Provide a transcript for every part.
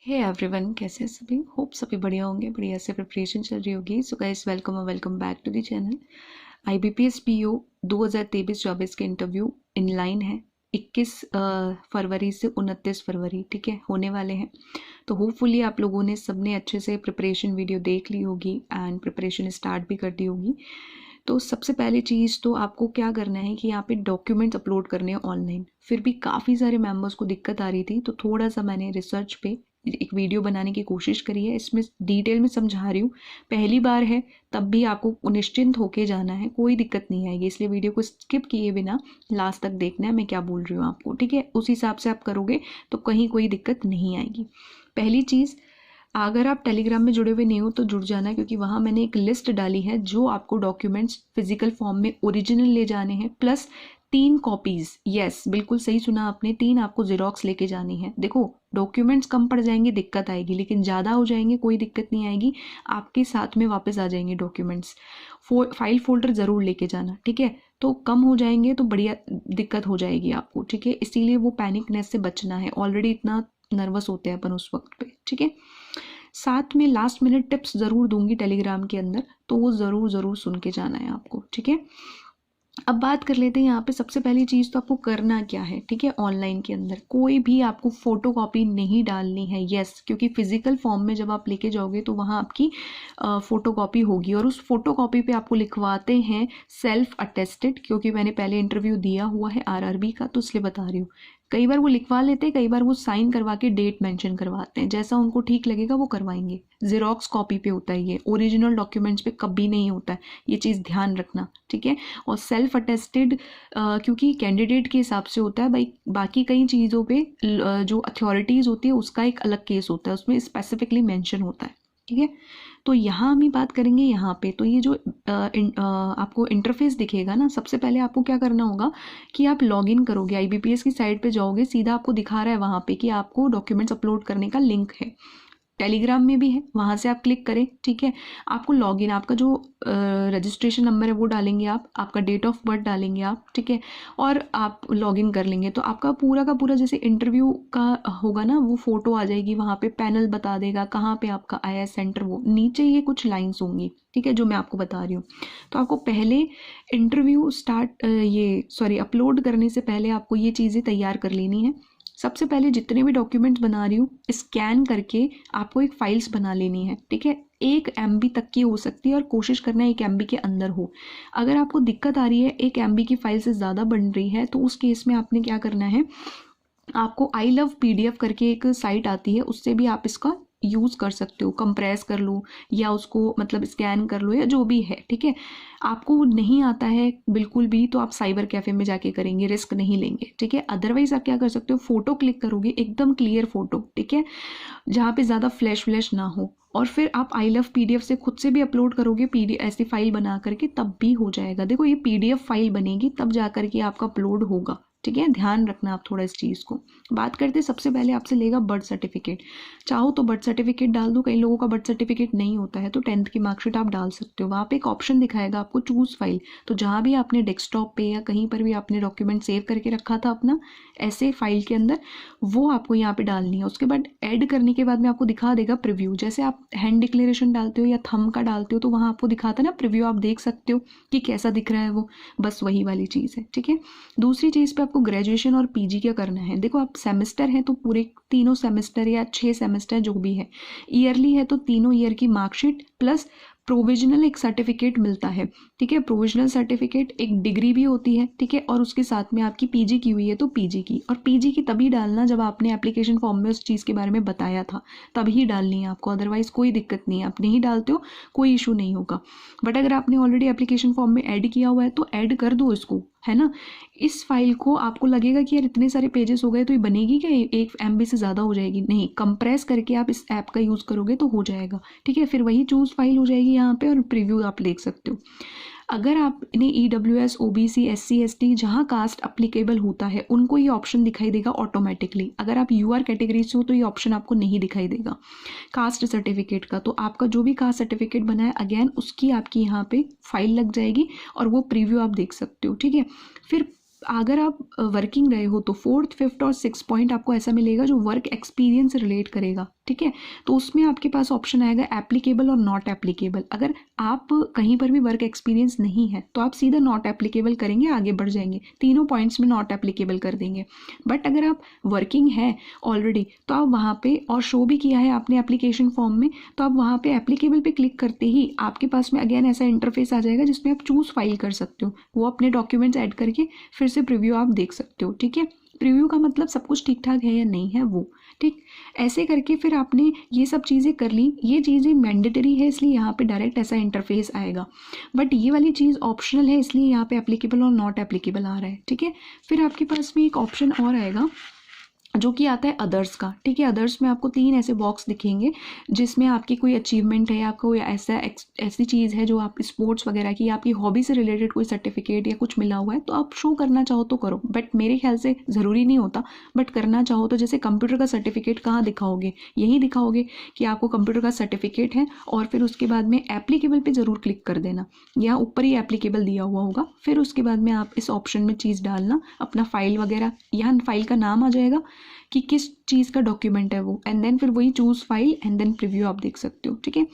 Hey everyone, कैसे हैं सभी। होप सभी बढ़िया होंगे, बढ़िया से प्रिपरेशन चल रही होगी। So guys, welcome back to the channel. IBPS PO 2023-24 के इंटरव्यू इन लाइन है 21 फरवरी से 29 फरवरी, ठीक है, होने वाले हैं। तो होपफुली आप लोगों ने सबने अच्छे से प्रिपरेशन वीडियो देख ली होगी एंड प्रिपरेशन स्टार्ट भी कर दी होगी। तो सबसे पहली चीज़ तो आपको क्या करना है कि यहाँ पे डॉक्यूमेंट्स अपलोड करने हैं ऑनलाइन। फिर भी काफ़ी सारे मेंबर्स को दिक्कत आ रही थी, तो थोड़ा सा मैंने रिसर्च पे एक वीडियो बनाने की कोशिश करी है। इसमें डिटेल में समझा रही हूँ। पहली बार है तब भी आपको निश्चिंत होके जाना है, कोई दिक्कत नहीं आएगी। इसलिए वीडियो को स्किप किए बिना लास्ट तक देखना है मैं क्या बोल रही हूँ आपको, ठीक है। उस हिसाब से आप करोगे तो कहीं कोई दिक्कत नहीं आएगी। पहली चीज़, अगर आप टेलीग्राम में जुड़े हुए नहीं हो तो जुड़ जाना, क्योंकि वहाँ मैंने एक लिस्ट डाली है जो आपको डॉक्यूमेंट्स फिजिकल फॉर्म में ओरिजिनल ले जाने हैं, प्लस 3 कॉपीज़। यस, बिल्कुल सही सुना आपने, 3 आपको जेरोक्स लेके जानी है। देखो, डॉक्यूमेंट्स कम पड़ जाएंगे दिक्कत आएगी, लेकिन ज़्यादा हो जाएंगे कोई दिक्कत नहीं आएगी, आपके साथ में वापस आ जाएंगे डॉक्यूमेंट्स। फाइल फोल्डर ज़रूर लेके जाना, ठीक है। तो कम हो जाएंगे तो बढ़िया दिक्कत हो जाएगी आपको, ठीक है। इसीलिए वो पैनिकनेस से बचना है, ऑलरेडी इतना नर्वस होते हैं अपन उस वक्त पे, ठीक है। साथ में लास्ट मिनट टिप्स ज़रूर दूंगी टेलीग्राम के अंदर, तो वो ज़रूर सुन के जाना है आपको, ठीक है। अब बात कर लेते हैं यहाँ पे। सबसे पहली चीज़ तो आपको करना क्या है, ठीक है। ऑनलाइन के अंदर कोई भी आपको फोटो कॉपी नहीं डालनी है, यस, क्योंकि फिजिकल फॉर्म में जब आप लेके जाओगे तो वहाँ आपकी फोटो कॉपी होगी, और उस फोटो कॉपी पे आपको लिखवाते हैं सेल्फ अटेस्टेड, क्योंकि मैंने पहले इंटरव्यू दिया हुआ है RRB का, तो इसलिए बता रही हूँ। कई बार वो लिखवा लेते हैं, कई बार वो साइन करवा के डेट मेंशन करवाते हैं, जैसा उनको ठीक लगेगा वो करवाएंगे। जेरोक्स कॉपी पे होता है ये, ओरिजिनल डॉक्यूमेंट्स पे कभी नहीं होता है, ये चीज़ ध्यान रखना, ठीक है। और सेल्फ अटेस्टेड क्योंकि कैंडिडेट के हिसाब से होता है भाई, बाकी कई चीज़ों पे जो अथॉरिटीज़ होती है उसका एक अलग केस होता है, उसमें स्पेसिफिकली मेंशन होता है, ठीक है। तो यहाँ हम ही बात करेंगे यहाँ पे। तो ये जो आपको इंटरफेस दिखेगा ना, सबसे पहले आपको क्या करना होगा कि आप लॉगिन करोगे, IBPS की साइट पे जाओगे, सीधा आपको दिखा रहा है वहाँ पे कि आपको डॉक्यूमेंट्स अपलोड करने का लिंक है। टेलीग्राम में भी है, वहाँ से आप क्लिक करें, ठीक है। आपको लॉगिन, आपका जो रजिस्ट्रेशन नंबर है वो डालेंगे आप, आपका डेट ऑफ बर्थ डालेंगे आप, ठीक है, और आप लॉगिन कर लेंगे तो आपका पूरा का पूरा जैसे इंटरव्यू का होगा ना, वो फोटो आ जाएगी वहाँ पे, पैनल बता देगा कहाँ पे आपका आया सेंटर, वो नीचे ये कुछ लाइन्स होंगी, ठीक है, जो मैं आपको बता रही हूँ। तो आपको पहले इंटरव्यू अपलोड करने से पहले आपको ये चीज़ें तैयार कर लेनी है। सबसे पहले जितने भी डॉक्यूमेंट्स बना रही हूँ, स्कैन करके आपको एक फाइल्स बना लेनी है, ठीक है। 1 MB तक की हो सकती है, और कोशिश करना है 1 MB के अंदर हो। अगर आपको दिक्कत आ रही है 1 MB की फाइल से ज़्यादा बन रही है, तो उस केस में आपने क्या करना है, आपको I Love PDF करके एक साइट आती है, उससे भी आप इसका यूज़ कर सकते हो, कंप्रेस कर लो या उसको मतलब स्कैन कर लो या जो भी है, ठीक है। आपको नहीं आता है बिल्कुल भी तो आप साइबर कैफ़े में जाके करेंगे, रिस्क नहीं लेंगे, ठीक है। अदरवाइज आप क्या कर सकते हो, फ़ोटो क्लिक करोगे, एकदम क्लियर फ़ोटो, ठीक है, जहाँ पे ज़्यादा फ्लैश ना हो, और फिर आप I Love PDF से खुद से भी अपलोड करोगे PDF ऐसी फाइल बना करके, तब भी हो जाएगा। देखो, ये PDF फाइल बनेगी तब जा करके आपका अपलोड होगा, ठीक है। ध्यान रखना आप थोड़ा इस चीज़ को। बात करते सबसे पहले आपसे लेगा बर्थ सर्टिफिकेट। चाहो तो बर्थ सर्टिफिकेट डाल दो, कई लोगों का बर्थ सर्टिफिकेट नहीं होता है तो 10th की मार्कशीट आप डाल सकते हो। वहाँ पे एक ऑप्शन दिखाएगा आपको चूज़ फाइल, तो जहाँ भी आपने डेस्कटॉप पे या कहीं पर भी आपने डॉक्यूमेंट सेव करके रखा था अपना ऐसे फाइल के अंदर, वो आपको यहाँ पे डालनी है। उसके बाद ऐड करने के बाद में आपको दिखा देगा प्रीव्यू, जैसे आप हैंड डिक्लेरेशन डालते हो या थंब का डालते हो तो वहाँ आपको दिखाता है ना प्रीव्यू, आप देख सकते हो कि कैसा दिख रहा है वो, बस वही वाली चीज़ है, ठीक है। दूसरी चीज़ पे आपको ग्रेजुएशन और PG क्या करना है। देखो, आप सेमेस्टर है तो पूरे तीनों सेमेस्टर या 6 सेमेस्टर जो भी है, ईयरली है तो तीनों ईयर की मार्कशीट प्लस प्रोविजनल एक सर्टिफिकेट मिलता है, ठीक है। प्रोविजनल सर्टिफिकेट एक डिग्री भी होती है, ठीक है, और उसके साथ में आपकी PG की हुई है तो PG की, और PG की तभी डालना जब आपने एप्लीकेशन फॉर्म में उस चीज़ के बारे में बताया था, तभी डालनी है आपको, अदरवाइज कोई दिक्कत नहीं है, आप नहीं डालते हो कोई इशू नहीं होगा। बट अगर आपने ऑलरेडी एप्लीकेशन फॉर्म में ऐड किया हुआ है तो ऐड कर दो इसको, है ना। इस फाइल को आपको लगेगा कि यार इतने सारे पेजेस हो गए तो ये बनेगी क्या, 1 MB से ज़्यादा हो जाएगी, नहीं, कंप्रेस करके आप इस ऐप का यूज़ करोगे तो हो जाएगा, ठीक है। फिर वही चूज़ फाइल हो जाएगी यहाँ पे, और प्रीव्यू आप देख सकते हो। अगर आपने EWS OBC SC ST जहाँ कास्ट अप्लीकेबल होता है उनको ये ऑप्शन दिखाई देगा ऑटोमेटिकली। अगर आप UR कैटेगरी से हो तो ये ऑप्शन आपको नहीं दिखाई देगा कास्ट सर्टिफिकेट का। तो आपका जो भी कास्ट सर्टिफिकेट बना है अगेन उसकी आपकी यहाँ पे फाइल लग जाएगी और वो प्रीव्यू आप देख सकते हो, ठीक है। फिर अगर आप वर्किंग रहे हो तो 4th 5th और 6th पॉइंट आपको ऐसा मिलेगा जो वर्क एक्सपीरियंस से रिलेट करेगा, ठीक है। तो उसमें आपके पास ऑप्शन आएगा एप्लीकेबल और नॉट एप्लीकेबल। अगर आप कहीं पर भी वर्क एक्सपीरियंस नहीं है तो आप सीधा नॉट एप्लीकेबल करेंगे, आगे बढ़ जाएंगे, तीनों पॉइंट्स में नॉट एप्लीकेबल कर देंगे। बट अगर आप वर्किंग है ऑलरेडी तो आप वहाँ पे और शो भी किया है आपने एप्लीकेशन फॉर्म में, तो आप वहाँ पे एप्लीकेबल पे क्लिक करते ही आपके पास में अगेन ऐसा इंटरफेस आ जाएगा जिसमें आप चूज फाइल कर सकते हो। वो अपने डॉक्यूमेंट्स ऐड करके फिर से प्रीव्यू आप देख सकते हो। ठीक है, प्रीव्यू का मतलब सब कुछ ठीक ठाक है या नहीं है वो। ठीक, ऐसे करके फिर आपने ये सब चीज़ें कर ली। ये चीज़ें मैंडेटरी है इसलिए यहाँ पे डायरेक्ट ऐसा इंटरफेस आएगा, बट ये वाली चीज़ ऑप्शनल है इसलिए यहाँ पे एप्लीकेबल और नॉट एप्लीकेबल आ रहा है। ठीक है, फिर आपके पास में एक ऑप्शन और आएगा जो कि आता है अदर्स का। ठीक है, अदर्स में आपको 3 ऐसे बॉक्स दिखेंगे जिसमें आपकी कोई अचीवमेंट है, आपको कोई ऐसी चीज़ है जो आप स्पोर्ट्स वगैरह की, आपकी हॉबी से रिलेटेड कोई सर्टिफिकेट या कुछ मिला हुआ है तो आप शो करना चाहो तो करो, बट मेरे ख्याल से ज़रूरी नहीं होता, बट करना चाहो तो। जैसे कंप्यूटर का सर्टिफिकेट कहाँ दिखाओगे, यही दिखाओगे कि आपको कंप्यूटर का सर्टिफिकेट है, और फिर उसके बाद में एप्लीकेबल पे ज़रूर क्लिक कर देना, यहाँ ऊपर ही एप्लीकेबल दिया हुआ होगा। फिर उसके बाद में आप इस ऑप्शन में चीज़ डालना, अपना फाइल वगैरह, यहाँ फाइल का नाम आ जाएगा कि किस चीज़ का डॉक्यूमेंट है वो, एंड देन फिर वही choose file and then preview आप देख सकते हो। ठीक है,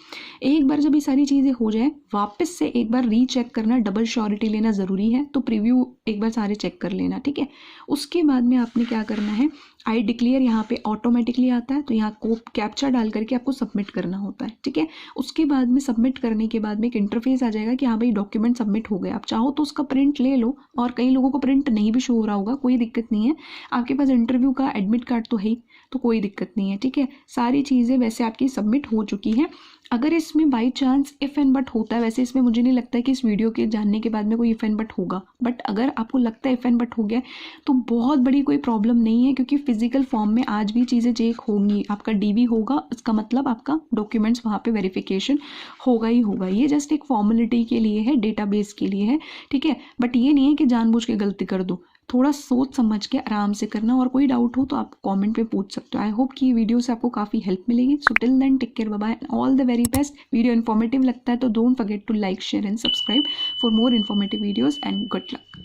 एक बार जब ये सारी चीज़ें हो जाए वापस से एक बार रीचेक करना, डबल श्योरिटी लेना ज़रूरी है, तो प्रीव्यू एक बार सारे चेक कर लेना। ठीक है, उसके बाद में आपने क्या करना है, आई डिक्लेयर यहाँ पे ऑटोमेटिकली आता है, तो यहाँ को कैप्चा डाल करके आपको सबमिट करना होता है। ठीक है, उसके बाद में सबमिट करने के बाद में एक इंटरफेस आ जाएगा कि हाँ भाई डॉक्यूमेंट सबमिट हो गया। आप चाहो तो उसका प्रिंट ले लो, और कई लोगों को प्रिंट नहीं भी शो हो रहा होगा, कोई दिक्कत नहीं है, आपके पास इंटरव्यू का एडमिट कार्ड तो है ही, तो कोई दिक्कत नहीं है। ठीक है, सारी चीज़ें वैसे आपकी सबमिट हो चुकी हैं। अगर इसमें by chance if and but होता है, वैसे इसमें मुझे नहीं लगता है कि इस वीडियो के जानने के बाद में कोई इफ़ एंड बट होगा, बट अगर आपको लगता है इफ़ एंड बट हो गया तो बहुत बड़ी कोई प्रॉब्लम नहीं है, क्योंकि फिजिकल फॉर्म में आज भी चीज़ें चेक होंगी। आपका डीवी होगा, इसका मतलब आपका डॉक्यूमेंट्स वहाँ पे वेरिफिकेशन होगा ही होगा। ये जस्ट एक फॉर्मेलिटी के लिए है, डेटाबेस के लिए है। ठीक है, बट ये नहीं है कि जानबूझ के गलती कर दो, थोड़ा सोच समझ के आराम से करना, और कोई डाउट हो तो आप कमेंट पे पूछ सकते हो। आई होप कि वीडियो से आपको काफ़ी हेल्प मिलेगी। So till then take care, bye bye, all the very best. Video informative लगता है तो don't forget to like, share and subscribe for more informative videos, and good luck.